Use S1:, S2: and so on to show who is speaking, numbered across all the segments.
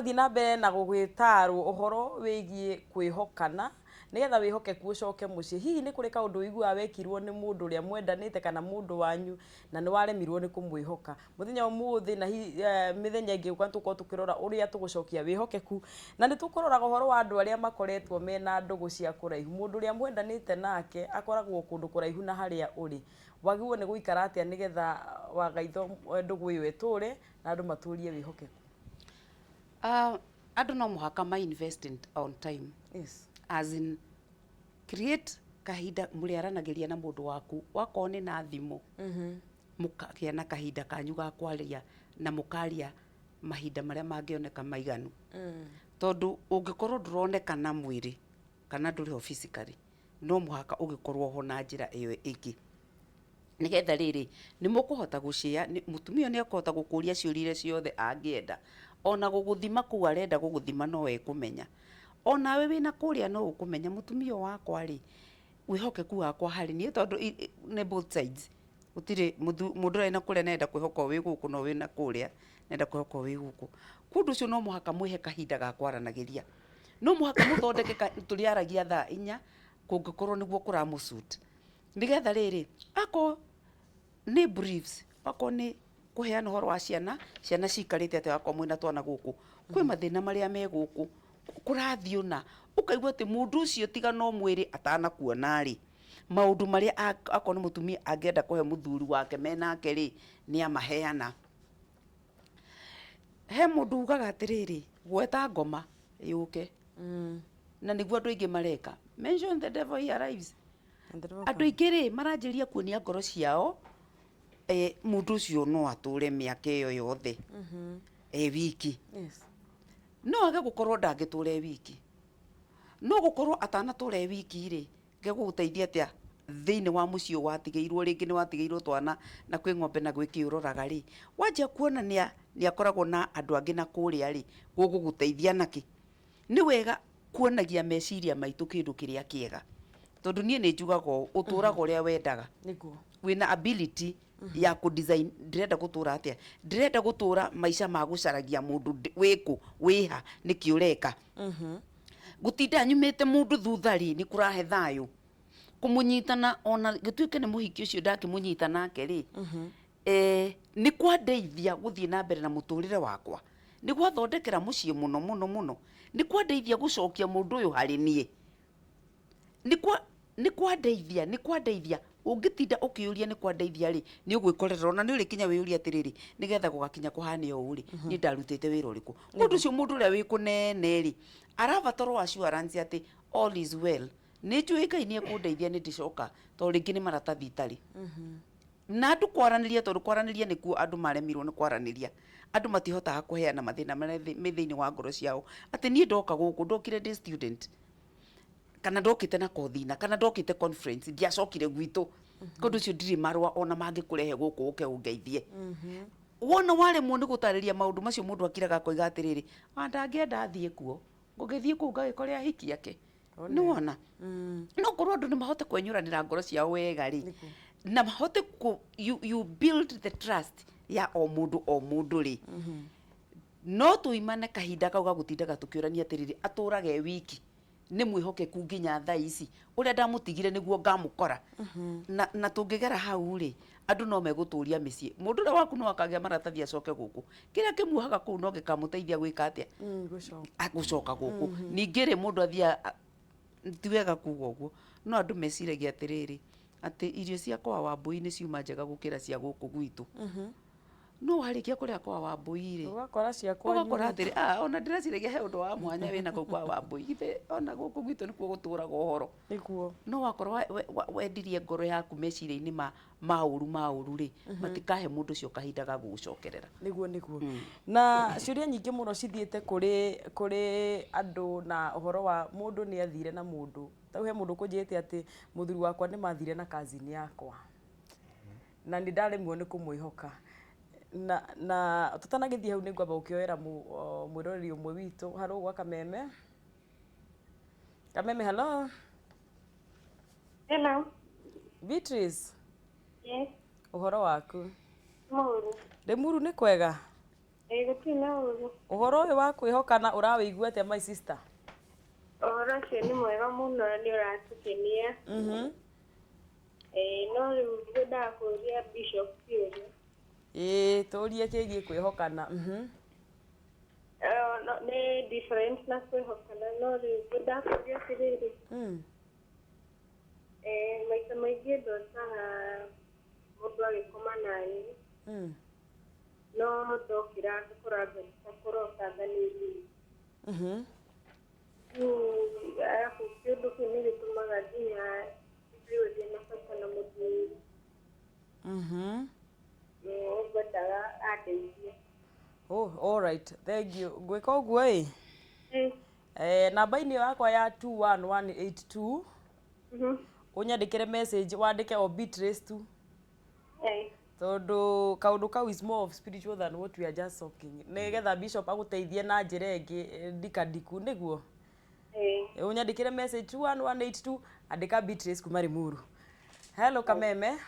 S1: Thiĩ na mbere na gũgĩtarwo ũhoro wĩgiĩ kwĩhokana nigetha wĩhokeku ũcoke mũciĩ. Hihi nĩ kũrĩ kaũndũ ũiguaga wekirwo nĩ mũndũ ũrĩa mwendanĩte kana mũndũ wanyu na nĩ waremirwo nĩ kũmwĩhoka? Mũthenya ũmũthĩ na mĩthenya ĩngĩ ũka tũkorwo tũkĩrora ũrĩa tũgũcokia wĩhokeku, na nĩ tũkũroraga ũhoro wa andũ arĩa makoretwo mena ndũgũ cia kũraihu. Mũndũ ũrĩa mwendanĩte nake akoragwo kũndũ kũraihu na harĩa ũrĩ. Wagĩrĩirwo nĩ gũikara atĩa nĩgetha wagaitho ndũgũ ĩyo ĩtũre na andũ matũrie wĩhokeku?
S2: Andũ no mũhaka ma invest on time.
S1: Yes.
S2: As in, create kahinda mũrĩaranagĩria na mũndũ waku, wakorwo nĩ na thimũ, mũkagĩa na kahinda kanyu ga kwaria na mũkaria mahinda marĩa mangĩoneka maiganu. Tondũ ũngĩkorwo ndũronekana mwĩrĩ kana ndũrĩ ho physically, no mũhaka ũgĩkorwo ho na njĩra ĩyo ĩngĩ. Nĩgetha rĩrĩ, nĩ mũkũhota gũshare, mũtumia nĩ akũhota gũkũria ciũria iria ciothe angĩenda. Ona gũgũthima kũu arenda gũgũthima no ekũmenya. Onawe wĩna kũrĩa no ũkũmenya mũtumia wakwa rĩ, wĩhokeku wakwa harĩ niĩ, tondũ nĩ both sides. Gũtirĩ mũndũ ũrĩa na kũrĩa nenda kwĩhoka wĩ gũkũ, no wĩna kũrĩa nenda kwĩhoka wĩ gũkũ. Kũndũ ũcio no mũhaka mwĩhe kahinda ga kwaranagĩria. No mũhaka mũthondeke tũrĩaragia thaa 4 kũngĩkorwo nĩguo kũramũsuit. Nĩgetha rĩrĩ, akorwo nĩ briefs, akorwo nĩ kũheana ũhoro wa ciana, ciana cikarĩte atĩ wakorwo mwĩna twana gũkũ, kwĩ mathĩna marĩa me gũkũ, kũrathiĩ na ũkaigua atĩ mũndũ ũcio tiga no mwĩrĩ atanakuona rĩ, maũndũ marĩa akorwo nĩ mũtumia angĩenda kũhe mũthuri wake menake rĩ, nĩ amaheana. He mũndũ ugaga atĩrĩrĩ, gweta ngoma yũke, na nĩguo andũ aingĩ mareka. Mention the devil he arrives. Andũ aingĩ rĩ, maranjĩria kuonia ngoro ciao mũndũ ũcio no atũre mĩaka ĩyo yothe wiki. No age gũkorwo ndangĩtũra wiki. No gũkorwo atanatũra wiki rĩ, ngegũgũteithia atĩa thĩinĩ wa mũciĩ watigĩirwo, rĩngĩ nĩ watigĩirwo twana na kwĩ ng'ombe na gwĩ kĩũroraga rĩ, wanjia kuona nĩ akoragwo na andũ angĩ na kũrĩa rĩ, gũgũteithia naki. Nĩ wega kuonagia meciria maitũ kĩndũ kĩrĩa kĩega. Tondũ niĩ nĩ njugaga ũtũraga ũrĩa wendaga. Wĩna ability ya ku-design ndĩrenda gũtũra atĩa. Ndĩrenda gũtũra maica ma gũcaragia mũndũ wĩkũ, wĩha, nĩkĩ ũreka. Gũtinda nyumĩte mũndũ thutha rĩ, nĩ kũrahe thayũ. Kũmũnyitana ona gĩtuĩke nĩ mũhiki ũcio ndakĩmũnyita nake rĩ, nĩ kwandeithia gũthiĩ na mbere na mũtũrĩre wakwa. Nĩ gwathondekera mũciĩ mũno mũno mũno. Nĩ kwandeithia gũcokia mũndũ ũyũ harĩ niĩ. Nĩ kwandeithia ũngĩtinda ũkĩũria nĩ kwandeithia rĩ, nĩ ũgwĩkorera ona nĩ ũrĩkinya wĩũria atĩrĩrĩ, nĩgetha gũgakinya kũhane ũũ rĩ, niĩ ndarutĩte wĩra ũrĩkũ. Mũndũ ũcio mũndũ ũrĩa wĩ kũnene rĩ, arabatarwo assurance atĩ all is well. Nĩ njũĩ Ngai nĩ ekũndeithia nĩ ndĩcoka, tondũ rĩngĩ nĩ maratathi itarĩ. Na andũ kwaranĩria, tondũ kwaranĩria nĩkuo andũ maremirwo nĩ kwaranĩria. Andũ matihotaga kũheana mathĩna marĩa me thĩinĩ wa ngoro ciao. Atĩ niĩ ndoka gũkũ, ndokire ndĩ student, kana ndokĩte na kothina, kana ndokĩte conference, ndiacokire gwitũ. Kũndũ ũcio ndirĩ marũa ona mangĩkũrehe gũkũ ũke ũngeithie. Wona waremwo nĩ gũtarĩria maũndũ macio, mũndũ akiraga akoiga atĩrĩrĩ, ndangĩenda athiĩ kuo, ngũgĩthiĩ kũu ngagĩkore ahiki ake. Nĩ wona? No korwo andũ nĩ mahote kwenyũranĩra ngoro ciao wega rĩ, na mahote you build the trust ya o mũndũ rĩ, no tũimane kahinda kau gagũtindaga tũkĩũrania atĩrĩrĩ, atũrage wiki, nĩ mwĩhokeku nginya thaa ici, ũrĩa ndamũtigire nĩguo ngamũkora. Na tũngĩgera hau rĩ, andũ no megũtũria mĩciĩ. Mũndũ ũrĩa waku no akagĩa maratathi acoke gũkũ. Kĩrĩa kĩmuohaga kũu no gĩkamũteithia gwĩka atĩa? Gũcoka gũkũ. Ningĩ rĩ, mũndũ athiaga, ti wega kuuga ũguo, no andũ meciragia atĩrĩrĩ, atĩ irio cia kwa Wambũi nĩ ciuma njega gũkĩra cia gũkũ gwitũ. No warĩkia kũrĩa kwa Wambũi rĩ,
S1: ũgakora cia kwanyu,
S2: ũgakora atĩrĩ, ona ndĩreciragia he ũndũ wa mwanya wĩna kũu kwa Wambũi. Githĩ ona gũkũ gwitũ nĩkuo gũtũraga ũhoro. No wakorwo wendirie ngoro yaku meciria-inĩ ma ũru rĩ, matikahe mũndũ ũcio kahinda ga gũgũcokerera.
S1: Nĩguo. Na ciũria nyingĩ mũno cithiĩte kũrĩ andũ na ũhoro wa mũndũ nĩ athire na mũndũ. Tau he mũndũ kũnjĩte atĩ mũthuri wakwa nĩ mathire na cousin yakwa, na nĩ ndaremwo nĩ kũmwĩhoka. Na tũtanagĩthiĩ hau nĩ ngwamba gũkĩoera mwĩroreri ũmwe witũ. Haro gwa Kameme. Kameme, hello.
S3: Hello.
S1: Beatrice.
S3: Yes.
S1: Ũhoro waku?
S3: Muru.
S1: Limuru nĩ kwega?
S3: Gũtirĩ ũru.
S1: Ũhoro ũyũ wa kwĩhokana ũrawĩigua atĩa my sister?
S3: Ũhoro ũcio nĩ mwega mũno nĩ ũratũkenia. No rĩu ngwendaga kũũria Bishop kĩũria.
S1: Tũũrie kĩgiĩ kwĩhokana.
S3: Nĩ different na kwĩhokana, no rĩu ngwendaga kũũria atĩrĩrĩ. Maita maingĩ ndotaga mũndũ agĩkoma naniĩ. No ndokĩra ngakora kũrota nganĩrĩire. Arabu kĩũndũ kĩu nĩ gĩtũmaga nginya njue ndĩ na bata na mũthuri. Ngwendaga andeithie.
S1: All right, thank you. Ngwĩka ũguo namba-inĩ yakwa ya 21182 ũnyandĩkĩre message wandĩke o Beatrice tu. Tondũ kaũndũ kau is more of spiritual than what we are just talking. Nĩgetha Bishop agũteithie na njĩra ĩngĩ ndikadiku nĩguo. Ũnyandĩkĩre message 21182 andĩka Beatrice kuma Limuru. Hello Kameme.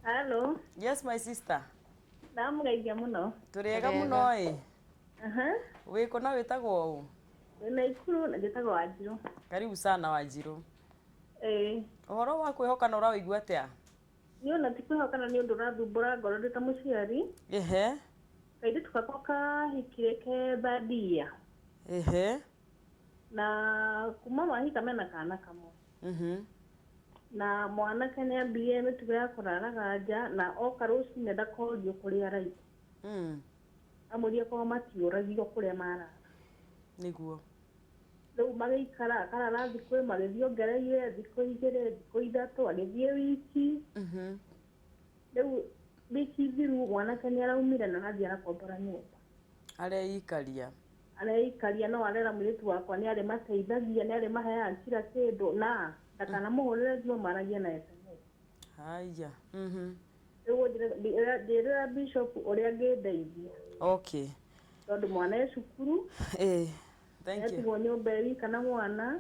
S3: Hello.
S1: Yes my sister.
S3: Ndamũgeithia mũno.
S1: Tũrĩega mũno wĩkũ na wĩtagwo ũũ?
S3: Wĩna Ikuru na njĩtagwo Wanjirũ.
S1: Karibu sana Wanjirũ. Ũhoro wa kwĩhokana ũrawĩigua atĩa?
S3: Niĩ ona ti kwĩhokana nĩ ũndũ ũrathumbũra ngoro ndĩ ta mũciari. Kairĩtu gakwa kahikire ke Badia. Na kuma mahika mena kana kamwe. Na mwanake nĩ ambirie mĩtugo ya kũraraga nja na oka rũcinĩ ndakorio kũrĩa araigua. Amũria korwo matiũragio kũrĩa marara.
S1: Nĩguo.
S3: Rĩu magĩikara akarara thikũ ĩmwe agĩthiĩ ongereire thikũ igĩrĩ thikũ ithatũ agĩthiĩ wiki. Rĩu wiki thiru mwanake nĩ araumire na agathiĩ arakombora nyũmba. Areikaria no arera mũirĩtu wakwa nĩ arĩ mateithagia nĩ arĩ maheaga kila kĩndũ na ndakanamũhũrĩre thimũ maragie na SMS. Rĩu ndĩrĩra Bishop ũrĩa angĩndeithia. Tondũ mwana e cukuru. Etigwo nyũmba ĩrika na mwana.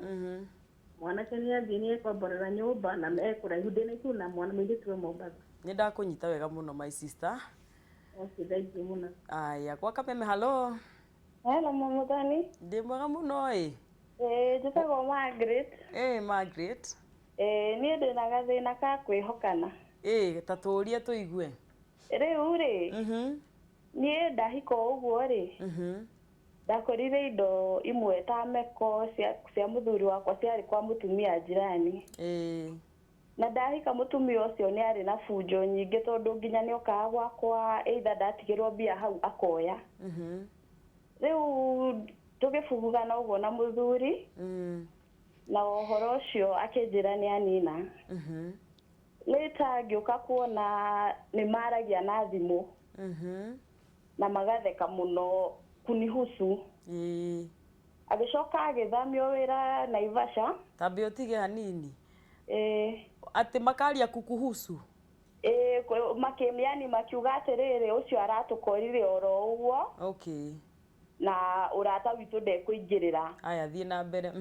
S3: Mwanake nĩ athiĩ nĩ ekomborera nyũmba na ekũraihu ndĩ na Ikuru na mwana mũirĩtu e Mombatha.
S1: Nĩ ndakũnyita wega mũno my sister.
S3: Thank you mũno.
S1: Aya kwa Kameme hello.
S3: Hello Mũthoni.
S1: Ndĩ mwega mũno
S3: njĩtagwo Margaret.
S1: Margaret.
S3: Niĩ ndĩ na gathĩna ka kwĩhokana.
S1: Ta tũũrie tũigue.
S3: Rĩu niĩ ndahika ũguo ndakorire indo imwe ta meko cia mũthuri wakwa ciarĩ kwa mũtumia njirani. Na ndahika mũtumia ũcio nĩ arĩ na bunjo nyingĩ tondũ nginya nĩ okaga gwakwa either ndatigĩrwo mbia hau akoya. Rĩu tũgĩbugana ũguo na mũthuri na ũhoro ũcio akĩnjĩra nĩ anina. Later ngĩũka kuona nĩ maragia na thimũ na magatheka mũno kunihusu. Agĩcoka agĩthamio wĩra Naivasha.
S1: Tambe ũtige hanini. Atĩ makaria kukuhusu.
S3: Makĩmĩani makiuga atĩrĩrĩ ũcio aratũkorire oro ũguo. Na ũrata witũ ndekũingĩrĩra.
S1: Aya thiĩ na mbere.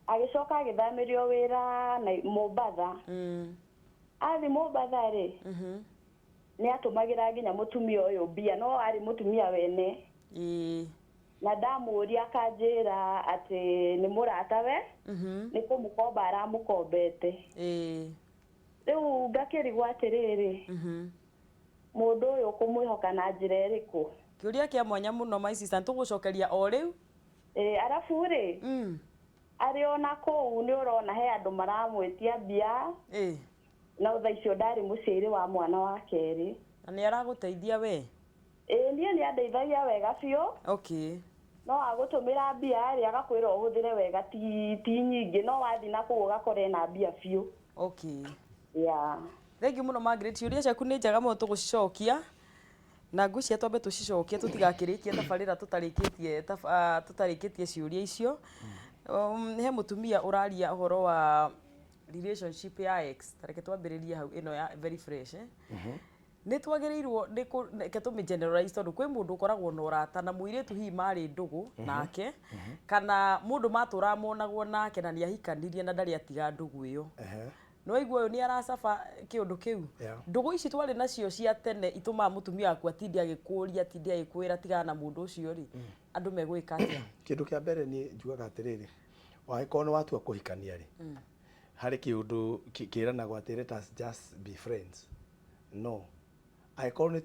S3: Agĩcoka agĩthamĩrio wĩra na Mombatha. Athi Mombatha nĩ atũmagĩra nginya mũtumia ũyũ mbia no arĩ mũtumia wene. Na ndamũria akanjĩra atĩ nĩ mũratawe nĩ kũmũkomba aramũkombete. Rĩu ngakĩrigwo atĩrĩrĩ mũndũ ũyũ kũmwĩhoka na njĩra ĩrĩkũ?
S1: Kĩũria kĩa mwanya mũno my sister tũgũcokeria o rĩu.
S3: Arabu arĩ ona kũu nĩ ũrona he andũ maramwĩtia mbia. Na thaa icio ndarĩ mũciari wa mwana wa kerĩ.
S1: Na nĩ aragũteithia we?
S3: Niĩ nĩ andeithagia wega biũ. No agũtũmĩra mbia agakwĩra ũhũthĩre wega ti nyingĩ no wathiĩ na kũu ũgakora ena mbia biũ.
S1: Thank you mũno Margaret. Ciũria ciaku nĩ njega mũno tũgũcicokia. Na ngwĩciria twambe tũcicokie tũtigakĩrĩkie tabarĩra tũtarĩkĩtie ciũria icio. He mũtumia ũraria ũhoro wa relationship ya ex. Tareke twambĩrĩrie hau ĩno ya very fresh. Nĩ twagĩrĩirwo reke tũmĩ generalize tondũ kwĩ mũndũ ũkoragwo na ũrata na mũirĩtu hihi marĩ ndũgũ nake kana mũndũ matũra monagwo nake na nĩ ahikanirie na ndarĩ atiga ndũgũ ĩyo. no waigua uyu ni aracaba kiundu kiu ndugu ici twari nacio cia tene ituma mutumia waku atindi agikuria atindi agikwira tigana na mundu ucio ri andu megwika atia
S4: kindu kia mbere ni njugaga atiriri waikorwo ni watua kuhikania ri hari kiundu kiranagwo ati let us just be friends no aikorwo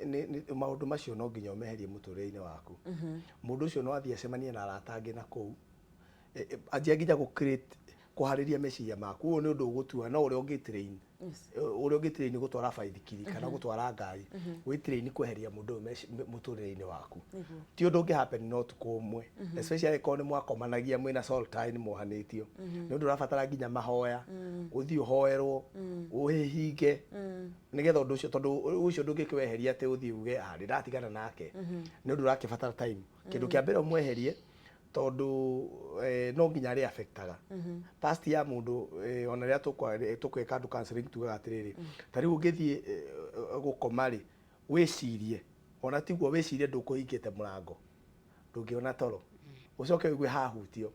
S4: ni maundu macio no nginya umeherie muturire-ini waku mundu ucio no athie acemanie na arata angi na kou anjia nginya gu create kuhariria meciria maku uyu ni undu ugutua no uria ungitrain gutwara baithikiri kana gutwara ngari witrain kweheria mundu muturire-ini waku ti undu ungi happen no tukumwe especially ko ni mwakomanagia mwina soul tie ni mohanitio ni undu urabatara nginya mahoya uthii uhoerwo uhihinge nigetha undu ucio tondu ucio ndungikweheria ati uthii uge ndiratigana nake ni undu urakibatara time kindu kia mbere umweherie tondu no nginya ri affectaga past ya mundu ona ria tukweka andu counseling tugaga atiriri tari ungithie gukoma ri wicirie ona tiguo wicirie ndukuhingite murango ndungiona toro ucoke wigue hahutio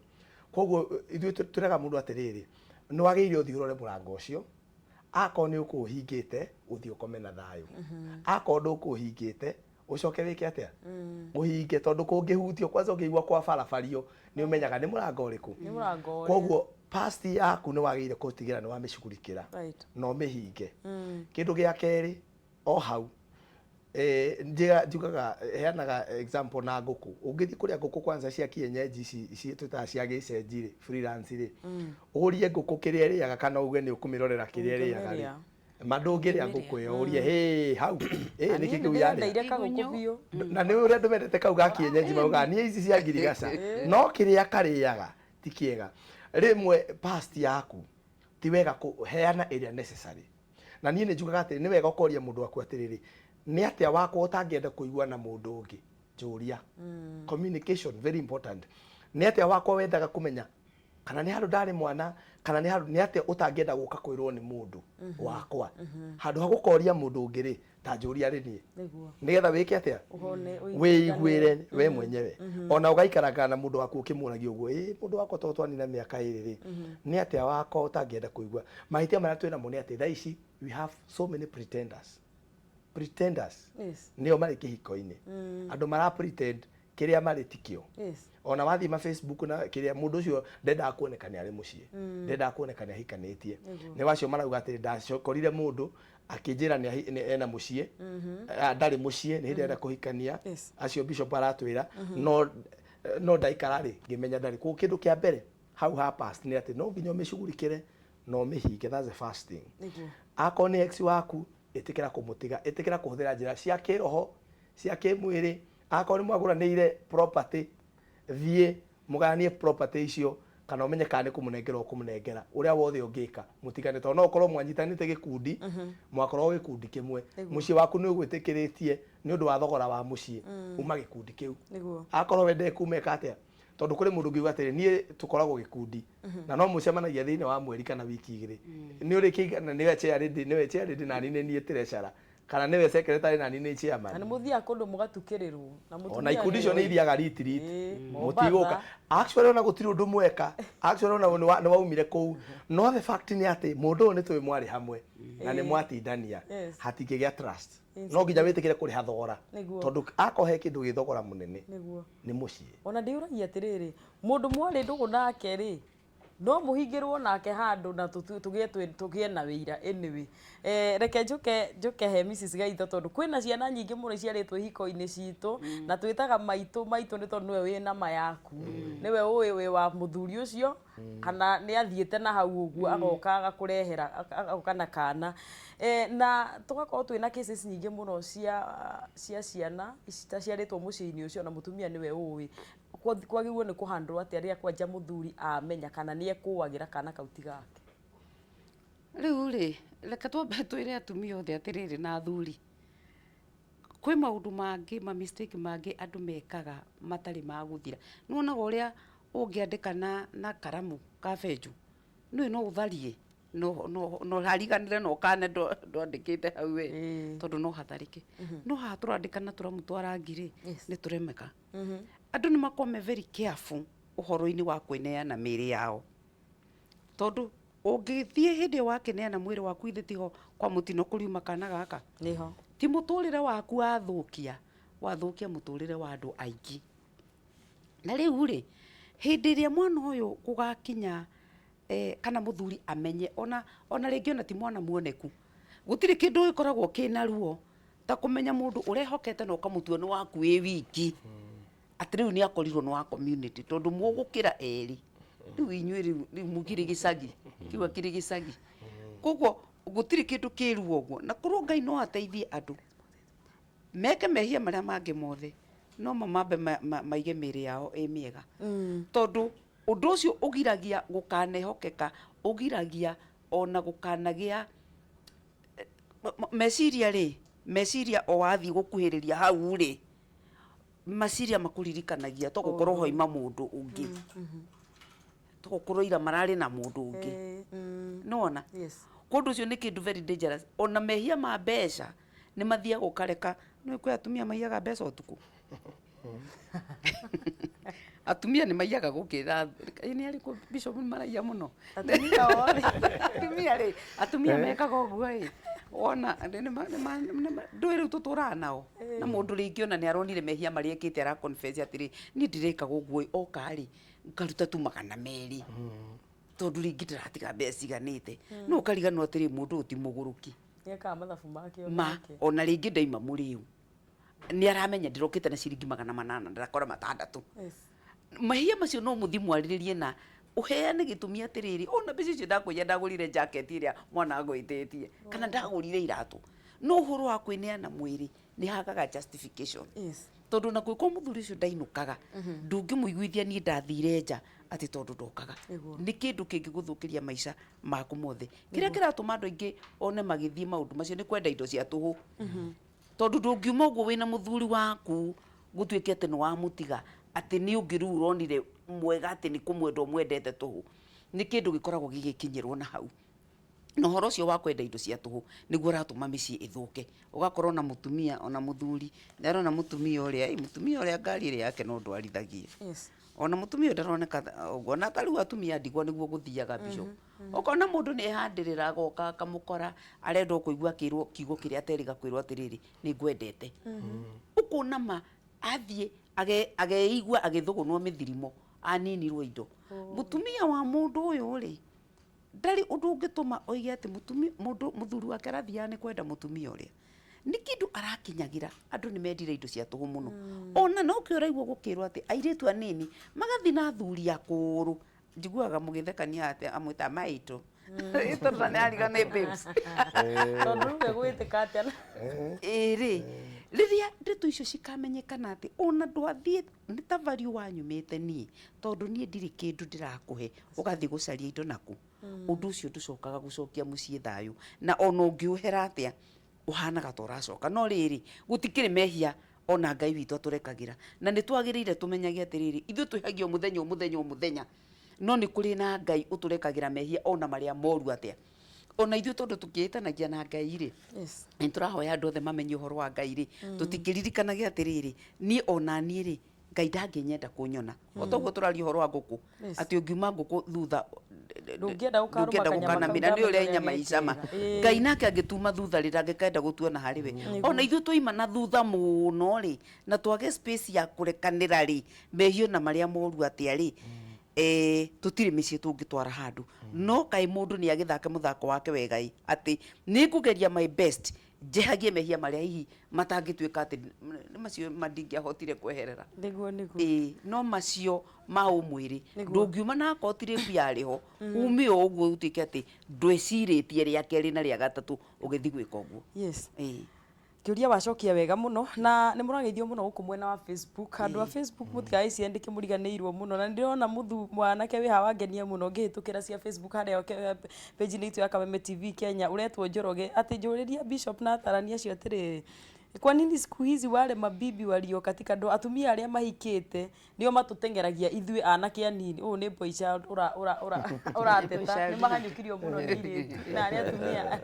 S4: koguo ithuĩ tũraga mũndũ atĩrĩrĩ nĩ wagĩrĩire ũthiĩ ũrore mũrango ũcio akorwo nĩ ũkũhingĩte ũthiĩ ũkome na thayũ akorwo ndũkũhingĩte ucoke wike atia uhinge tondu kungihutio kwanza ukigwa kwa barabario ni umenyaga ni murango uriku koguo past yaku ni wagire gutigira ni wamicugurikira no mihinge kindu gia keri o hau njugaga heanaga example na nguku ungithi kuria nguku kwanza cia kienyeji ici twitaga cia gicenji ri freelance ri urie nguku kiria riaga kana uge ni ukumirorera kiria riaga ri mandungiria nguku yo urie he hau ni kiku yari na ni uria ndumendete kau ga kienyeji mauga ni ici cia ngirigaca no kiria kariaga ti kiega rimwe past yaku ti wega kuheana area necessary na niĩ nĩ njugaga atĩ nĩ wega ũkoria mũndũ waku atĩrĩrĩ nĩ atĩa wakwa ũtangĩenda kũigua na mũndũ ũngĩ njũria communication very important nĩ atĩa wakwa wendaga kũmenya kana nĩ handũ ndarĩ mwana kana nĩ atĩa ũtangĩenda gũka kwĩrwo nĩ mũndũ wakwa handũ ha gũkoria mũndũ ũngĩ rĩ ta njũria rĩ niĩ nĩgetha wĩke atĩa wĩiguĩre we mwenyewe ona ũgaikaranga na mũndũ waku ũkĩmũragia ũguo mũndũ wakwa to twanina mĩaka ĩrĩ rĩ nĩ atĩa wakwa ũtangĩenda kũigua mahĩtia marĩa twĩnamo nĩ atĩ thaa ici we have so many pretenders nĩo marĩ kĩhiko-inĩ andũ mara pretend kĩrĩa marĩ tikĩo ona wathiĩ ma Facebook na kĩrĩa mũndũ ũcio ndendaga kuoneka nĩ arĩ mũciĩ ndendaga kuoneka nĩ ahikanĩtie nĩ wacio marauga atĩ ndakorire mũndũ akĩnjĩra nĩ ena mũciĩ ndarĩ mũciĩ nĩ hĩndĩ enda kũhikania acio bishop aratwĩra no ndaikara rĩ ngĩmenya ndarĩ kũu kĩndũ kĩa mbere hau ha past nĩ atĩ no nginya ũmĩcugurikĩre no ũmĩhinge that's the first thing akorwo nĩ ex waku ĩtĩkĩra kũmũtiga ĩtĩkĩra kũhũthĩra njĩra cia kĩroho cia kĩmwĩrĩ akorwo nĩ mwagũranĩire property thiĩ mũgayanie property icio kana ũmenye kana nĩ kũmũnengera ũkũmũnengera ũrĩa wothe ũngĩka mũtigane tondũ no ũkorwo mwanyitanĩte gĩkundi mwakorwo gĩkundi kĩmwe mũciĩ waku nĩ ũgwĩtĩkĩrĩtie nĩ ũndũ wa thogora wa mũciĩ uma gĩkundi kĩu akorwo wende kumeka atĩa tondu kuri mundu ngiuga atiri nie tukoragwo gikundi na no mucemanagia thiine wa mweri kana wiki igiri ni uri kigana ni weche arindi na ni nie treasurer kana ni we secretary na ni chairman
S1: na muthia kundu mugatukirirwo
S4: na mutumia na ikundi cio ni ithiaga retreat mutiguka actually ona gutiri undu mweka actually ona ni waumire kuu no the fact ni ati mundu ni twi mwari hamwe na ni mwatindania hatingĩgĩa trust no nginya wĩtĩkĩre kũrĩha thogora tondu akohe kĩndũ gĩ thogora mũnene nĩ mũciĩ
S1: ona ndiũragia atĩrĩrĩ mũndũ mwarĩ ndũgũ nake rĩ no mũhingĩrwo nake handũ na tũgĩe na wĩira anyway reke njuke he Mrs. Gaitho tondu kwĩna ciana nyingĩ mũno ciarĩtwo ihiko-inĩ citũ na twĩtaga maitũ nĩ tondu nĩwe wĩna ma yaku nĩwe ũĩ wĩ wa mũthuri ũcio kana nĩ athiĩte na hau ũguo agoka agakũrehera agoka na kana na tũgakorwo twĩna cases nyingĩ mũno cia ciana ciarĩtwo mũciĩ-inĩ ũcio na mũtumia nĩwe ũĩ kwagĩrĩirwo nĩ kũhandũrwo atĩa rĩrĩa kwanja mũthuri amenya kana nĩ ekũagĩra kana kauti gake
S2: rĩu rĩ reke twambe twĩre atumia othe atĩrĩrĩ na athuri kwĩ maũndũ mangĩ ma mistake mangĩ andũ mekaga matarĩ ma gũthira nĩwonaga ũrĩa ũngĩandĩka na karamu ka benjũ nĩwe no ũtharie no hariganire no kane ndwandĩkĩte hau we tondũ no hatharĩke no haha tũrandĩka na tũramu twa rangi rĩ nĩ tũremeka andũ nĩ makorwo me very careful ũhoro-inĩ wa kwĩneana mĩĩrĩ yao tondũ ũngĩthiĩ hĩndĩ ĩyo wakeneana mwĩrĩ waku ithe tiho kwa mũtino kũriuma kana gaka
S1: niho
S2: ti mũtũrĩre waku wathũkia mũtũrĩre wa andũ aingĩ. Na rĩu rĩ, hĩndĩ ĩrĩa mwana ũyũ gũgakinya kana mũthuri amenye ona rĩngĩ ona ti mwana muoneku, gũtirĩ kĩndũ gĩkoragwo kĩna ruo ta kũmenya mũndũ ũrehokete na ũkamũtua nĩ waku wĩ wiki atĩ rĩu nĩ akorirwo nĩ wa community tondũ mũgũkĩra erĩ rĩu inyuĩ rĩu mũkĩrĩ gĩcagi kiuga kĩrĩ gĩcagi, koguo gũtirĩ kĩndũ kĩruo ũguo. Na korwo Ngai no ateithie andũ meke mehia marĩa mangĩ mothe no mambe maige mĩĩrĩ yao ĩ mĩega, tondũ ũndũ ũcio ũgiragia gũkanehokeka, ũgiragia ona gũkanagĩa meciria o wathiĩ gũkuhĩrĩria hau rĩ, meciria makũririkanagia to gũkorwo hoima mũndũ ũngĩ, to gũkorwo ira mararĩ na mũndũ ũngĩ, nona kũndũ ũcio nĩ kĩndũ very dangerous. Ona mehia ma mbeca nĩ mathiaga ũkareka, nĩ kwĩ atumia maiyaga mbeca ũtukũ atumia nĩ maiyaga gũkĩra nĩ arĩkũ Bishop maraiya mũno atumia othe atumia mekaga ũguo ĩ wona ndũĩ rĩu tũtũraga nao na mũndũ rĩngĩ ona nĩ aronire mehia marĩa ekĩte ara confess atĩrĩ niĩ ndirĩkaga ũguo oka rĩ ngaruta tu 200 tondũ rĩngĩ ndĩratiga mbeca ciganĩte no ũkariganwo atĩrĩ mũndũ ũyũ ti mũgũrũki
S1: nĩekaga mathabu make
S2: ona rĩngĩ ndaima mũrĩu nĩ aramenya ndĩrokĩte na ciringi 800 ndakora 6. Mahia macio no mũthi mwarĩrĩrie na ũheane gĩtũmi atĩrĩrĩ ona mbeca icio ndakwĩya ndagũrire jacket ĩrĩa mwana agwĩtĩtie kana ndagũrire iratũ, no ũhoro wa kwĩneana mwĩrĩ nĩ hagaga justification, tondũ na gwĩkwo mũthuri ũcio ndainũkaga ndũngĩmũiguithia niĩ ndathire nja atĩ tondũ ndokaga nĩ kĩndũ kĩngĩgũthũkĩria maica maku mothe. Kĩrĩa kĩratũma andũ aingĩ one magĩthiĩ maũndũ macio nĩ kwenda indo cia tũhũ, tondũ ndũngiuma ũguo wĩna mũthuri waku gũtuĩke atĩ nĩ wamũtiga atĩ nĩ ũngĩ rĩu ũronire mwega atĩ nĩ kũmwenda ũmwendete tũhũ, nĩ kĩndũ gĩkoragwo gĩgĩkinyĩrwo na hau. Na ũhoro ũcio wa kwenda indo cia tũhũ nĩguo ũratũma mĩciĩ ĩthũke, ũgakorwo na mũtumia ona mũthuri nĩ arona mũtumia ũrĩa ngari ĩrĩa yake no ndwarithagia, ona mũtumia ndaroneka ũguo, na tarĩu atumia ndigwa nĩguo gũthiaga Bishop. Ũkona mũndũ nĩ ehandĩrĩra agoka akamũkora arenda kũigua kĩrwo kiugo kĩrĩa ateriga kwĩrwo atĩrĩrĩ nĩ ngwendete, ũkona ma athiĩ ageigua agĩthũgũnwo mĩthirimo aninirwo indo. Mũtumia wa mũndũ ũyũ rĩ ndarĩ ũndũ ũngĩtũma oige atĩ mũthuri wake arathiaga nĩ kwenda mũtumia ũrĩa, nĩ kĩndũ arakinyagĩra. Andũ nĩ mendire indo cia tũhũ mũno, ona no kĩo ũraigua gũkĩrwo atĩ airĩtu anini magathi na athuri akũrũ, njiguaga mũgĩthekania atĩ amwĩta maitũ tondũ nĩ ariga nĩ babes
S1: tondũ rĩu gwĩtĩka atĩa
S2: ĩrĩ rĩrĩa ndeto icio cikamenyekana atĩ ona ndwathiĩ nĩ ta value wanyumĩte niĩ tondũ niĩ ndirĩ kĩndũ ndĩrakũhe ũgathiĩ gũcaria indo naku, ũndũ ũcio ndũcokaga gũcokia mũciĩ thayũ, na ona ũngĩũhera atĩa ũhanaga ta ũracoka. No rĩrĩ gũtikĩrĩ mehia ona Ngai witũ atũrekagĩra, na nĩ twagĩrĩire tũmenyage atĩrĩrĩ ithuĩ twĩhagio mũthenya, no nĩ kũrĩ na Ngai ũtũrekagĩra mehia ona marĩa moru atĩa. Ona ithuĩ tondũ tũkĩĩtanagia na Ngai rĩ nĩ tũrahoya andũ othe mamenye ũhoro wa Ngai rĩ, tũtikĩririkanagia atĩrĩrĩ niĩ ona niĩ rĩ Ngai ndangĩnyenda kũnyona. Otoguo tũraria ũhoro wa ngũkũ atĩ ũngiuma ngũkũ thutha
S1: ndũngĩenda
S2: gũkanamĩra nĩ ũrĩa nyama icama. Ngai nake angĩtuma thutha rĩ ndangĩkenda gũtuona harĩ we. Ona ithuĩ tũima na thutha mũno rĩ na twage space ya kũrekanĩra rĩ mehio na marĩa moru atĩa rĩ tũtirĩ mĩciĩ tũngĩtwara handũ. No kaĩ mũndũ nĩ agĩthake mũthako wake wega atĩ nĩ ngũgeria my best njehagie mehia marĩa hihi matangĩtuĩka atĩ macio mandingĩahotire kweherera. No macio ma ũmwĩrĩ ndũngiuma na akotire yarĩho ume o ũguo ũtuĩke atĩ ndwĩcirĩtie rĩa kerĩ na rĩa gatatũ ũgĩthiĩ gwĩka ũguo.
S1: Kĩũria wacokia wega mũno na nĩ mũrageithio mũno gũkũ mwena wa Facebook. Andũ wa Facebook mũtikagĩciandĩke mũriganĩirwo mũno, na ndĩrona mwanake wĩ haha wangenia mũno ngĩhĩtũkĩra cia Facebook harĩa page-inĩ itũ ya Kameme TV Kenya ũretwo Njoroge atĩ njũrĩria Bishop na atarania acio atĩrĩ kwa nini siku hizi wale mabibi walio katika ndoa atumia arĩa mahikĩte nĩo matũtengeragia ithuĩ anake anini. Ũũ nĩ boy child ũrateta nĩ mahanyũkirio mũno nĩ airĩtu na arĩa atumia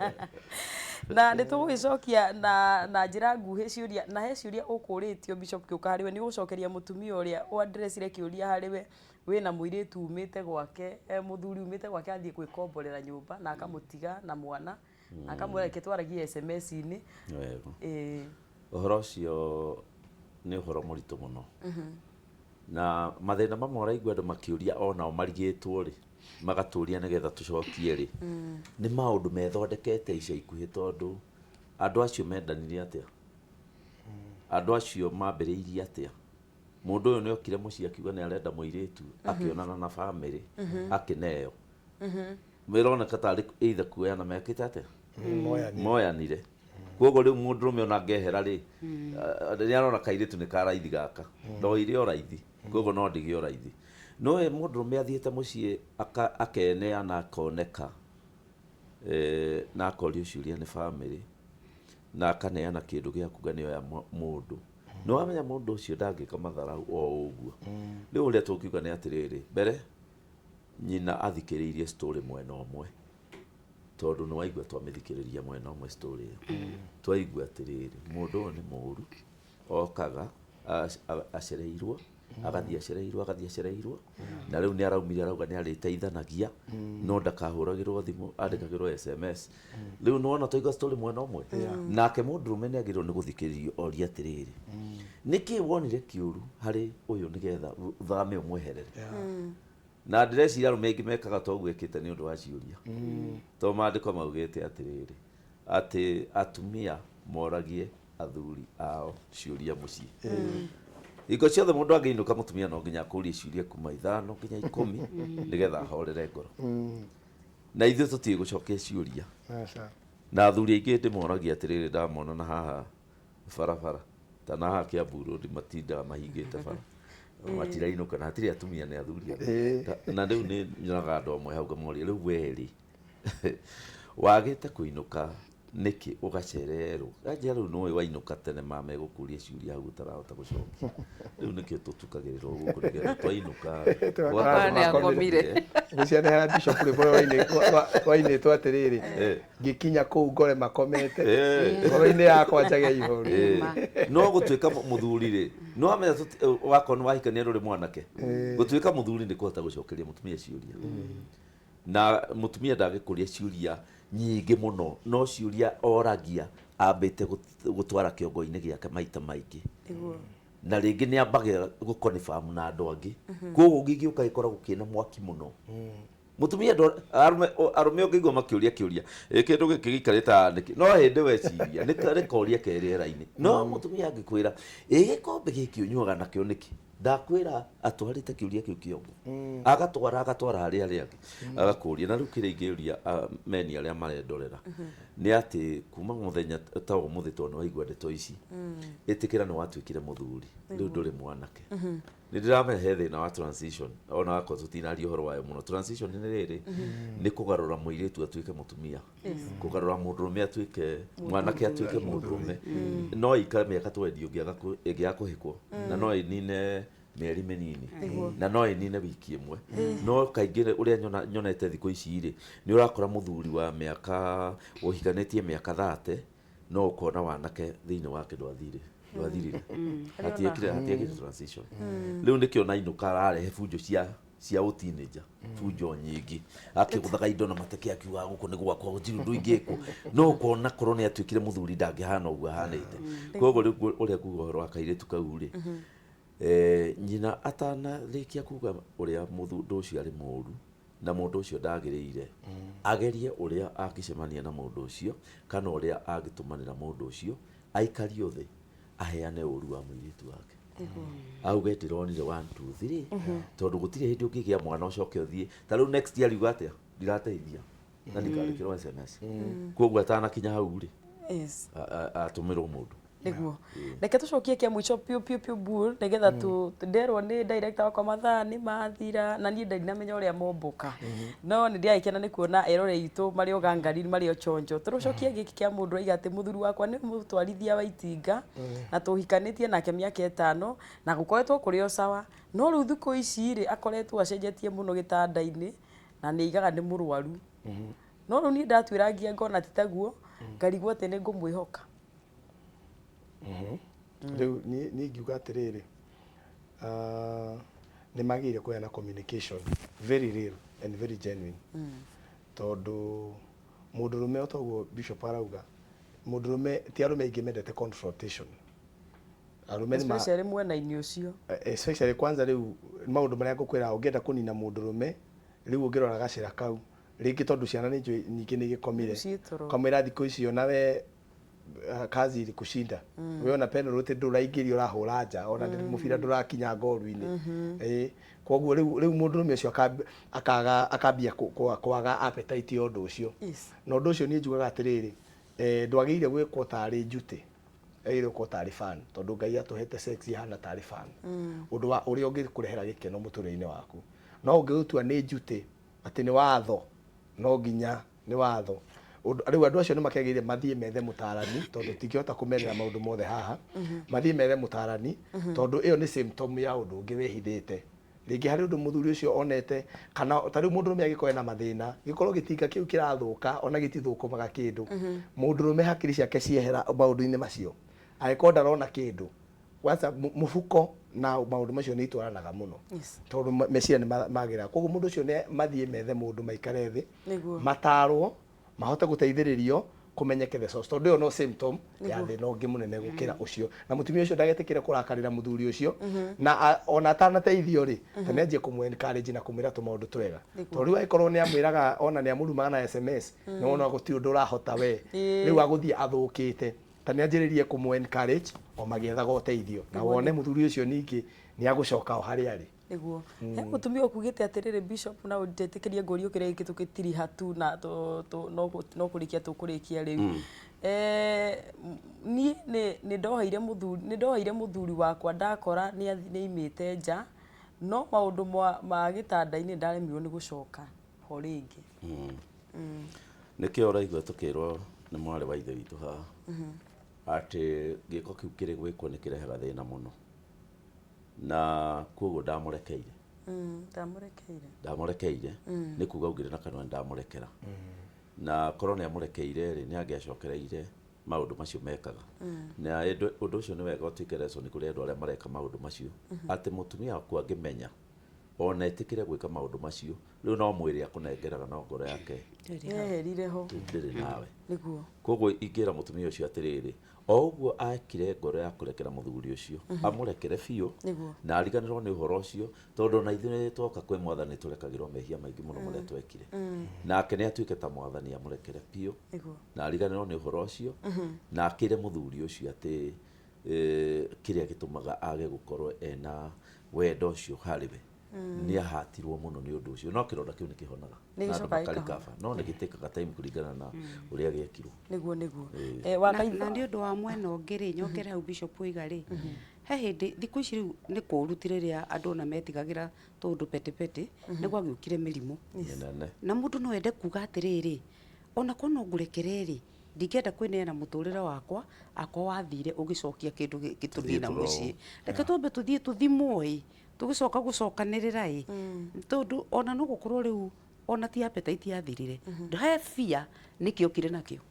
S1: na nä tå gå gä cokia na njä ra nguhä ciå na he ciå ria å kå rä tio Bishop kä å ka harä we nä å gå cokeria må tumia å rä a wandrecire kä å ria harä we wä na må irä tu umä te gwake må thuri umä te gwake athiä gwä komborera nyå mba na akamå tiga na mwana na akamwä reke twaragie SMS-inä
S5: å horo å cio nä å horo må ritå må no na mathä na mamwe araigua andå makä å ria onao marigä two rä magatå ria nä getha tå cokie rä nä maå ndå methondekete ica ikuhä tondå andå acio mendanirie atä a andå acio mambä rä irie atä a må ndå å yå nä okire må ciä akiuga nä arenda må irä tu akä onana na bamä rä akä neo wä roneka tarä either kuoyana mekä te atä moyanire koguo rä u må ndå rå me ona ngehera rä nä arona kairä tu nä karaithi gaka ndoire o raithi koguo no ndigä o raithi no må ndå rå me athiä te må ciä akeneana akoneka na akorio ciuria nä bamä rä na akaneana kä ndå gä a kuga nä oya må ndå nä wamenya må ndå å cio ndangä ka matharau o å guo rä u å rä a tå ngiuga nä atä rä rä mbere nyina athikä rä irie story mwena å mwe tondå nä waigua twamä thikä rä ria mwena å mwe story ä yo twaigua atä rä rä må ndå å nä må ru okaga acereirwo agathiä acereirwo na rä u nä araumire arauga nä arä teithanagia no ndakahå ragä rwo thimå andä kagä rwo SMS rä u nä wona twaigua story mwena å mwe nake må ndå rå me nä agä rwo nä gå thikä rä rio oria atä rä rä nä kä wonire kä å ru harä å yå nä getha thame å mweherere na ndĩreciria arũme aingĩ mekaga toguo ĩkĩte nĩ ũndũ wa ciũria to maandĩko maugĩte atĩrĩrĩ atĩ atumia moragie athuri ao ciũria mũciĩ hingo ciothe mũndũ angĩinũka mũtumia no nginya akũrie ciũria kuma 5 nginya 10 nĩgetha ahorere ngoro na ithuĩ tũtiĩ gũcokia ciũria na athuri aingĩ ndĩmoragia atĩrĩrĩ ndamona na haha barabara ta na haha Kiambu Road matindaga mahingĩte bara matirainũka na hatirĩ atumia nĩ athuri na rĩu nĩ nyonaga andũ amwe hau ngamoria rĩu werĩ wagĩte kũinũka nĩkĩ ũgacererwo anja rĩu nĩwe wainũka tene mama egũkũria ciũria hau ũtarahota gũcokia rĩu nĩkĩo tũtukagĩrĩrwo gũkũ nĩgetha twainũka
S2: nĩakomire
S4: gũcianĩra Bishop rwainĩtwo atĩrĩrĩ ngĩkinya kũu ngore makomete ngoro-inĩ yakwa njage ihoru
S5: no gũtuĩka mũthuri rĩ no wamenya wakorwo nĩ wahikania rũrĩ mwanake gũtuĩka mũthuri nĩ kũhota gũcokeria mũtumia ciũria na mũtumia ndagĩkũria ciũria nyingĩ mũno no ciũria oragia ambĩte gũtwara kĩongo-inĩ gĩake maita maingĩ na rĩngĩ nĩ ambaga gũkonibam na andũ angĩ koguo gĩgĩũka gĩkoragwo kĩna mwaki mũno mũtumia arũme ũngĩigua makĩũria kĩũria kĩndũ gĩkĩ gĩikarĩte nĩkĩ no hĩndĩ weciria nĩ koria ke rĩera-inĩ no mũtumia angĩkwĩra gĩkombe gĩkĩ ũnyuaga nakĩo nĩkĩ ndakwĩra atwarĩte kĩũria kĩu kĩongo agatwara harĩa arĩa angĩ agakũria na rĩu kĩrĩa ingĩũria meni arĩa marendorera nĩ atĩ kuma mũthenya ta ũmũthĩ tondũ nĩ waigua ndeto ici ĩtĩkĩra nĩ watuĩkire mũthuri rĩu ndũrĩ mwanake nĩ ndĩramenya he thĩna wa transition ona wakorwo tũtinaria ũhoro wayo mũno transition nĩ rĩrĩ nĩ kũgarũra mũirĩtu atuĩke mũtumia kũgarũra mũndũrũme atuĩke mwanake atuĩke mũndũrũme no ikare mĩaka 20 ĩngĩaga kũhĩkwo na no ĩnine mĩeri mĩnini na no ĩnine wiki ĩmwe no kaingĩ ũrĩa nyonete thikũ ici rĩ nĩ ũrakora mũthuri wa mĩaka ũhikanĩtie mĩaka 30 no ũkona wanake thĩinĩ wake ndwathirire hatiekire transition rĩu nĩkĩo nainũka ararehe bunjo cia ũtinĩnja bunjo nyingĩ akĩgũthaga indo na mateke akiuga gũkũ nĩ gwakwa gũtirĩ ũndũ ingĩkwo no ũkona korwo nĩ atuĩkire mũthuri ndangĩhana ũguo ahanĩte koguo rĩu ũrĩa kuga ũhoro wa kairĩtu kau rĩ nyina atanarĩkia kuga ũrĩa mũndũ ũcio arĩ mũũru na mũndũ ũcio ndagĩrĩire agerie ũrĩa angĩcemania na mũndũ ũcio kana ũrĩa angĩtũmanĩra mũndũ ũcio aikario thĩ aheane ũru wa mũirĩtu wake auge ndĩronire 1 2 3 tondũ gũtirĩ hĩndĩ ũngĩgĩa mwana ũcoke ũthiĩ ta rĩu next year riuga atĩa ndirateithia na ndikarĩkĩrwo SMS koguo atanakinya hau rĩ atũmĩrwo mũndũ
S1: nĩguo reke tũcokie kĩa mũico piu bur nĩgetha nderwo nĩ director wakwa mathaa nĩ mathira na niĩ ndinamenya ũrĩa mombũka no nĩ ndĩragĩkena nĩ kuona erore itũ marĩ o gangari marĩ o chonjo tũcokie gĩkĩ kĩa mũndũ aiga atĩ mũthuri wakwa nĩ mũtwarithia wa itinga na tũhikanĩtie nake mĩaka 5 na gũkoretwo kũrĩ o sawa no rĩu thikũ ici rĩ akoretwo acenjetie mũno gĩtanda-inĩ na nĩ aigaga nĩ mũrwaru no rĩu niĩ ndatuĩrangia ngona ti taguo ngarigwo atä nä ngå mwä hoka
S4: Riu ni ngiuga atiriri ni magire kuheana communication very real and very genuine tondu mundurume otoguo Bishop arauga mundurume ti arume aingi mendete confrontation arume ni
S1: especially mwena-inĩ ũcio
S4: especially kwanza riu maundu maria ngukwira ungienda kunina mundurume riu ungirora gacira kau ringi tondu ciana ni nyingi ni gikomire komira thikũ icio nawe kazi ili kushinda wewe ona peno rote nduraingĩria urahũra nja ona mubira ndurakinya ngoru-inĩ koguo riu mundu rume ucio akambia kwaga appetite ya undu ucio na undu ucio ni njugaga atiriri ndwagĩrĩire gwĩkwo tarĩ njuti ĩrĩ ko tarĩ fan tondu Ngai atuhete sex ihana tarĩ fan undu wa uria ũngĩkũrehera gĩkeno mũtũrĩre-inĩ waku no ũngĩũtua nĩ njuti atĩ nĩ watho no nginya nĩ watho riu andu acio ni makegire mathie methe mutarani tondu tingihota kumerera maundu mothe haha mathie methe mutarani tondu iyo ni symptom ya undu ungi wehithite ringi hari undu muthuri ucio onete kana tari mundu rume agikoe na mathina gikorwo gitinga kiu kirathuka ona gitithukumaga kindu mundu rume hakiri ciake ciehera maundu-ini macio agĩkorwo ndarona kĩndũ kwanza mũhuko na maũndũ macio nĩ itwaranaga mũno tondũ meciria nĩ magĩra koguo mũndũ ũcio nĩ mathiĩ methe mũndũ maikare thĩ matarwo mahote gũteithĩrĩrio kumenyeke the source tondu yo no symptom ya thina ungi munene gukira ucio na mutumia ucio ndagetikire kurakarira muthuri ucio na ona atanateithio ri tanenje kumwe encourage na kumira tumaundu twega tondu aikorwo ni amwiraga ona ni amurumaga na SMS ni wona guti undu urahota we riu aguthie athukite tanenjiririe kumwe encourage o magiethaga uteithio na wone muthuri ucio ningi ni agucoka o hari ari
S1: niguo mutumia ukugite atiriri Bishop na undetikirie ngũrio kiria gitũkitiri hatu na no kurikia tukurikia riu ni ndoheire muthuri wakwa ndakora ni imite nja no maundu ma gitanda-ini ndaremirwo ni gucoka ho ringi
S5: nikio raigua tukirwo ni mwari wa ithe witu haha ati giko kiu kiri gwikwo ni kirehaga thina muno na koguo ndamurekeire ndamurekeire ni kuga ugire na kanwa ndamurekera na korona yamurekeire ri ni angiacokereire maundu macio mekaga na undu ucio ni wega utuike lesson kuri andu aria mareka maundu macio ati mutumia waku angimenya ona etikire gwika maundu macio riu no mwiri akunengeraga no ngoro yake
S1: yerire ho
S5: ndiri nawe
S1: niguo
S5: koguo ingira mutumia ucio atiriri o uguo akire ngoro ya kurekera muthuri ucio amurekere biu na ariganirwo ni uhoro ucio tondu na ithuĩ twoka kwĩ mwathani turekagirwo mehia maingĩ mũno marĩa twekire nake nĩ atuĩke ta mwathani amurekere biu na ariganirwo ni uhoro ucio na akire muthuri ucio atĩ kĩrĩa gĩtũmaga age gukorwo ena wendo ucio harĩ we ni ahatirwo muno ni undu ucio no kironda kiu ni kihonaga no ni gitikaga time kuringana na uria giekirwo
S1: niguo
S2: na ni undu wa mwena ungiri nyongere hau Bishop Uiga he hindi thiku ici riu ni kurutire ria andu na metigagira tondu petepete ni gwagiukire mirimu na mundu no ende kuga atiriri ona kono ngurekereri ndingenda kwineana muturire wakwa akwa wathire ugicokia kindu gituthina mucii reke twambe tuthie tuthimwo tugicoka gucokanirira tondu ona no gukorwo riu ona ti appetite yathirire he fear nikio kire nakio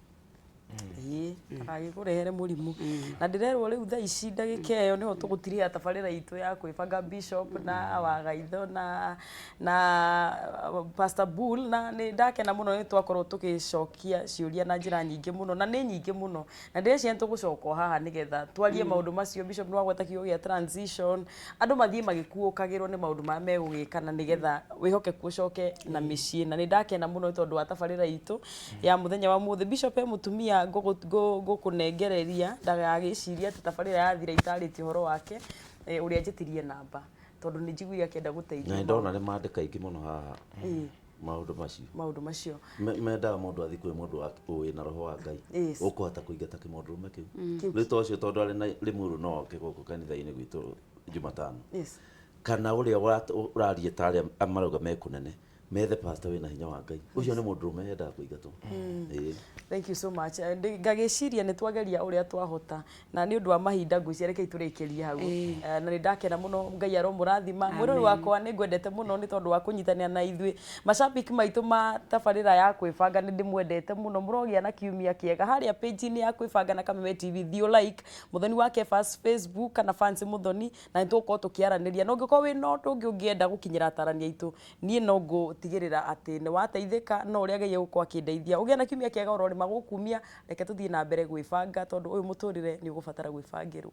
S1: agikurehere murimu na ndirerwo riu thaa ici ndagika iyo niho tugutiria tabarira itu ya kwibanga Bishop na Wagaitho na Pastor Bull na ni ndakena muno ni twakorwo tugicokia ciuria na njira nyingi muno na ni nyingi muno na ndireciria tugucoka haha nigetha twarie maundu macio Bishop no agweta kiugo ya transition andu mathie magikuukagirwo ni maundu ma megugikana nigetha wihoke kucoke na micii na ni ndakena muno tondu wa tabarira itu ya muthenya wa muthi Bishop mutumia gukunengereria ndagagiciria ati tabarira yathira itarĩtie horo wake uria njetirie namba tondu ni njigui akenda guteithia
S5: na ndona ni mandika ingi muno haha maundu macio mendaga mundu athi kwi mundu uwi na roho wa Ngai ukuhota kuingata kimundurume kiu rito ucio tondu ari na limuru no oke guku kanitha-ini gwitu Jumatano kana uria urarie tari amarauga mekunene methe pastor wina hinya wa Ngai ucio nĩ mũndũ ũrũme yendaga kũingatwo.
S1: Thank you so much. Ngagĩciria nĩ twageria ũrĩa twahota na nĩ ũndũ wa mahinda ngwĩciria reke tũrĩkĩrie hau. Na nĩ ndakena mũno Ngai aromũrathima. Mũrũri wakwa nĩ ngwendete mũno nĩ tondũ wa kũnyitanĩra na ithuĩ. Macambiki maitũ ma tabarĩra ya kwĩbanga nĩ ndĩmwendete mũno. Mũrogĩa na kiumia kĩega harĩa page-inĩ ya kwĩbanga na Kameme TV thiũ like Mũthoni wa Kebas Facebook kana fans Mũthoni na nĩ tũgũkorwo tũkĩaranĩria. Na ũngĩkorwo wĩna ũndũ ũngĩ ũngĩenda gũkinyĩra atarania aitũ niĩ no ngũtigĩrĩra atĩ nĩ wateithĩka no ũrĩa Ngai egũkorwo akĩndeithia. Ũgĩe na kiumia kĩega ũrore magũkumia reke tũthiĩ na mbere gwĩbanga tondũ ũyũ mũtũrĩre nĩ ũgũbatara gwĩbangĩrwo.